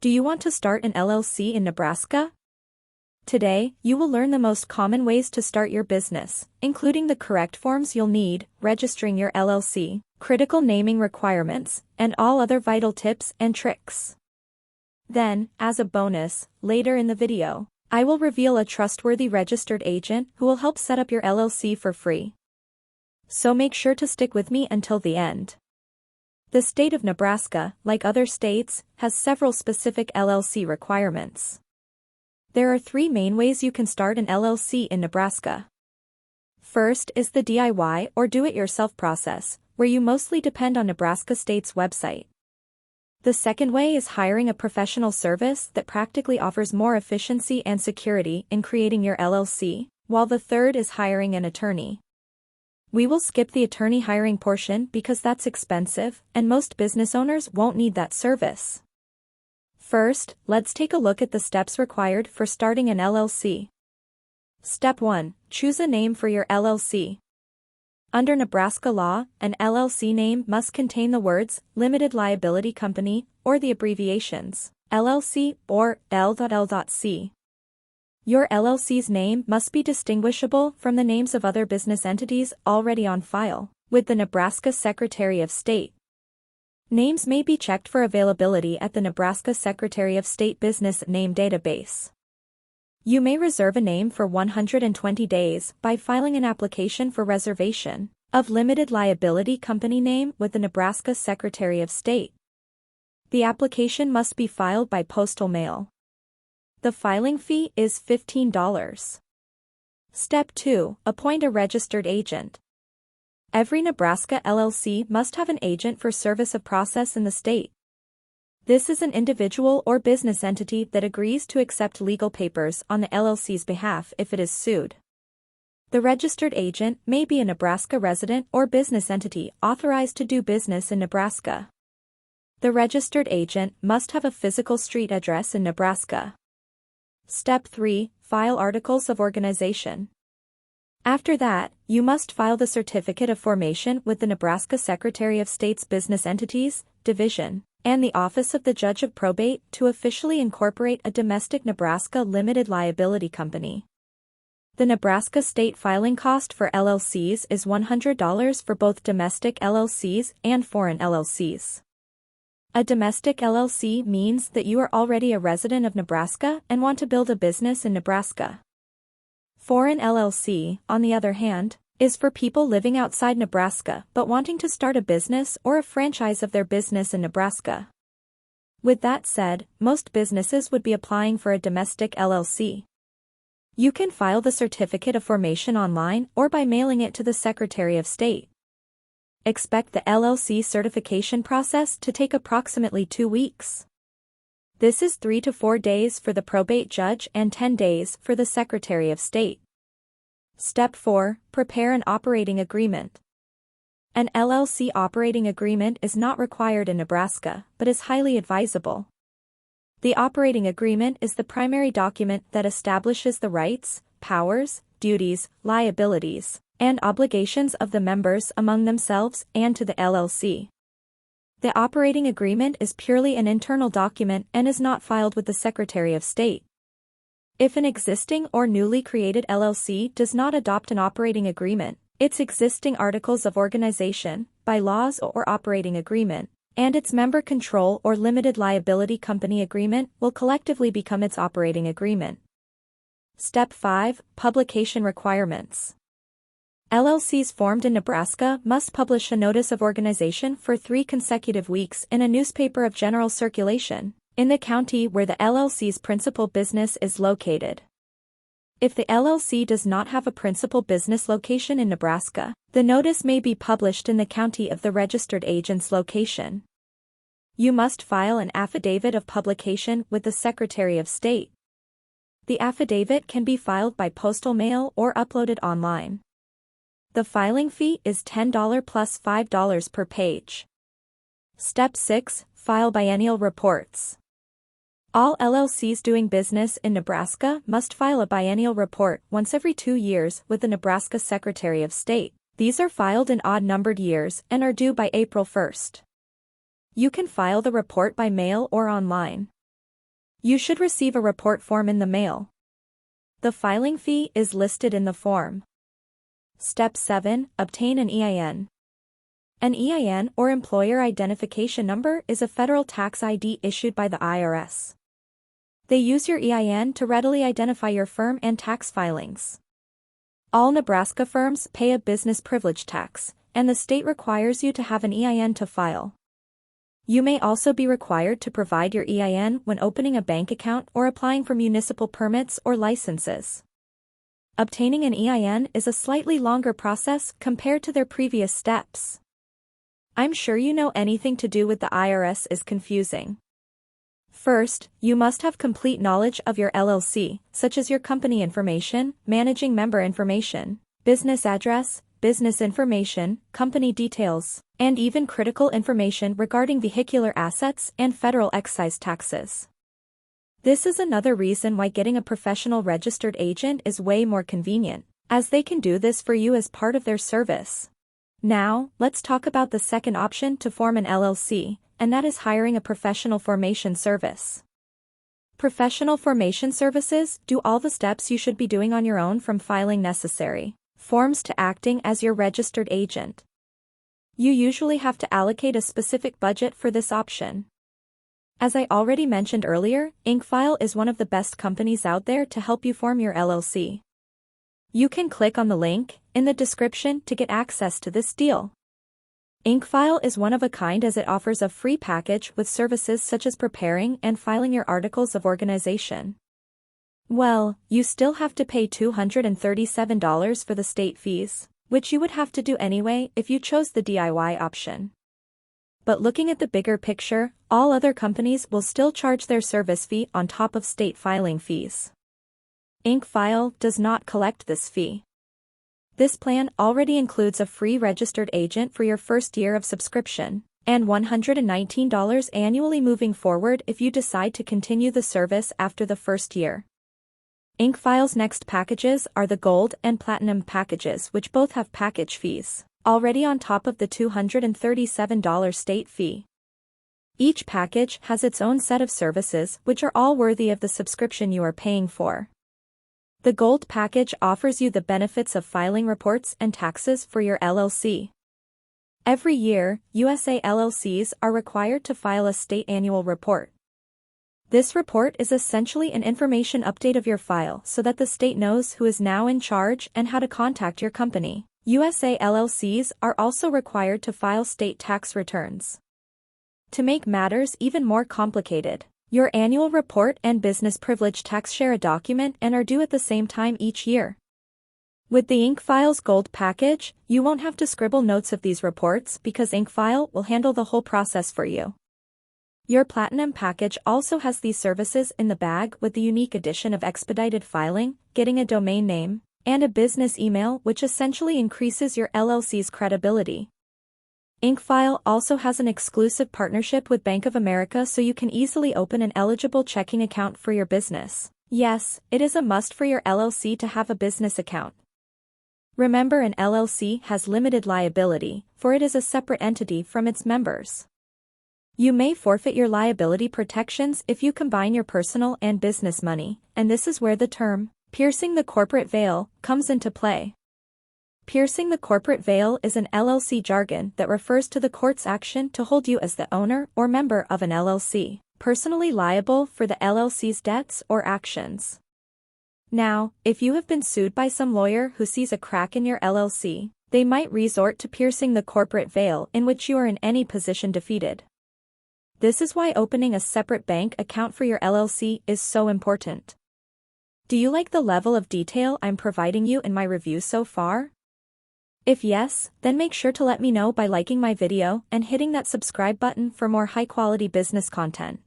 Do you want to start an LLC in Nebraska? Today, you will learn the most common ways to start your business, including the correct forms you'll need, registering your LLC, critical naming requirements, and all other vital tips and tricks. Then, as a bonus, later in the video, I will reveal a trustworthy registered agent who will help set up your LLC for free. So make sure to stick with me until the end. The state of Nebraska, like other states, has several specific LLC requirements. There are three main ways you can start an LLC in Nebraska. First is the DIY or do-it-yourself process, where you mostly depend on Nebraska State's website. The second way is hiring a professional service that practically offers more efficiency and security in creating your LLC, while the third is hiring an attorney. We will skip the attorney hiring portion because that's expensive, and most business owners won't need that service. First, let's take a look at the steps required for starting an LLC. Step 1. Choose a name for your LLC. Under Nebraska law, an LLC name must contain the words, Limited Liability Company, or the abbreviations, LLC or L.L.C. Your LLC's name must be distinguishable from the names of other business entities already on file with the Nebraska Secretary of State. Names may be checked for availability at the Nebraska Secretary of State Business Name Database. You may reserve a name for 120 days by filing an application for reservation of Limited Liability Company name with the Nebraska Secretary of State. The application must be filed by postal mail. The filing fee is $15. Step 2. Appoint a registered agent. Every Nebraska LLC must have an agent for service of process in the state. This is an individual or business entity that agrees to accept legal papers on the LLC's behalf if it is sued. The registered agent may be a Nebraska resident or business entity authorized to do business in Nebraska. The registered agent must have a physical street address in Nebraska. Step 3. File Articles of Organization. After that, you must file the Certificate of Formation with the Nebraska Secretary of State's Business Entities, Division, and the Office of the Judge of Probate to officially incorporate a domestic Nebraska Limited Liability Company. The Nebraska state filing cost for LLCs is $100 for both domestic LLCs and foreign LLCs. A domestic LLC means that you are already a resident of Nebraska and want to build a business in Nebraska. Foreign LLC, on the other hand, is for people living outside Nebraska but wanting to start a business or a franchise of their business in Nebraska. With that said, most businesses would be applying for a domestic LLC. You can file the Certificate of Formation online or by mailing it to the Secretary of State. Expect the LLC certification process to take approximately 2 weeks. This is 3 to 4 days for the probate judge and 10 days for the Secretary of State. Step 4. Prepare an operating agreement. An LLC operating agreement is not required in Nebraska, but is highly advisable. The operating agreement is the primary document that establishes the rights, powers, duties, liabilities, and obligations of the members among themselves and to the LLC. The operating agreement is purely an internal document and is not filed with the Secretary of State. If an existing or newly created LLC does not adopt an operating agreement, its existing articles of organization, bylaws or operating agreement, and its member control or limited liability company agreement will collectively become its operating agreement. Step 5. Publication requirements. LLCs formed in Nebraska must publish a notice of organization for 3 consecutive weeks in a newspaper of general circulation, in the county where the LLC's principal business is located. If the LLC does not have a principal business location in Nebraska, the notice may be published in the county of the registered agent's location. You must file an affidavit of publication with the Secretary of State. The affidavit can be filed by postal mail or uploaded online. The filing fee is $10 plus $5 per page. Step 6. File biennial reports. All LLCs doing business in Nebraska must file a biennial report once every 2 years with the Nebraska Secretary of State. These are filed in odd-numbered years and are due by April 1st. You can file the report by mail or online. You should receive a report form in the mail. The filing fee is listed in the form. Step 7. Obtain an EIN. An EIN, or Employer Identification Number, is a federal tax ID issued by the IRS. They use your EIN to readily identify your firm and tax filings. All Nebraska firms pay a business privilege tax, and the state requires you to have an EIN to file. You may also be required to provide your EIN when opening a bank account or applying for municipal permits or licenses. Obtaining an EIN is a slightly longer process compared to their previous steps. I'm sure you know anything to do with the IRS is confusing. First, you must have complete knowledge of your LLC, such as your company information, managing member information, business address, business information, company details, and even critical information regarding vehicular assets and federal excise taxes. This is another reason why getting a professional registered agent is way more convenient, as they can do this for you as part of their service. Now, let's talk about the second option to form an LLC, and that is hiring a professional formation service. Professional formation services do all the steps you should be doing on your own, from filing necessary forms to acting as your registered agent. You usually have to allocate a specific budget for this option. As I already mentioned earlier, Incfile is one of the best companies out there to help you form your LLC. You can click on the link in the description to get access to this deal. Incfile is one of a kind, as it offers a free package with services such as preparing and filing your articles of organization. Well, you still have to pay $237 for the state fees, which you would have to do anyway if you chose the DIY option. But looking at the bigger picture, all other companies will still charge their service fee on top of state filing fees. Incfile does not collect this fee. This plan already includes a free registered agent for your first year of subscription, and $119 annually moving forward if you decide to continue the service after the first year. Incfile's next packages are the Gold and Platinum packages, which both have package fees already on top of the $237 state fee. Each package has its own set of services which are all worthy of the subscription you are paying for. The Gold package offers you the benefits of filing reports and taxes for your LLC. Every year, USA LLCs are required to file a state annual report. This report is essentially an information update of your file so that the state knows who is now in charge and how to contact your company. USA LLCs are also required to file state tax returns. To make matters even more complicated, your annual report and business privilege tax share a document and are due at the same time each year. With the Incfile's Gold package, you won't have to scribble notes of these reports because Incfile will handle the whole process for you. Your Platinum package also has these services in the bag, with the unique addition of expedited filing, getting a domain name, and a business email, which essentially increases your LLC's credibility. Incfile also has an exclusive partnership with Bank of America, so you can easily open an eligible checking account for your business. Yes, it is a must for your LLC to have a business account. Remember, an LLC has limited liability, for it is a separate entity from its members. You may forfeit your liability protections if you combine your personal and business money, and this is where the term, piercing the corporate veil, comes into play. Piercing the corporate veil is an LLC jargon that refers to the court's action to hold you as the owner or member of an LLC, personally liable for the LLC's debts or actions. Now, if you have been sued by some lawyer who sees a crack in your LLC, they might resort to piercing the corporate veil, in which you are in any position defeated. This is why opening a separate bank account for your LLC is so important. Do you like the level of detail I'm providing you in my review so far? If yes, then make sure to let me know by liking my video and hitting that subscribe button for more high-quality business content.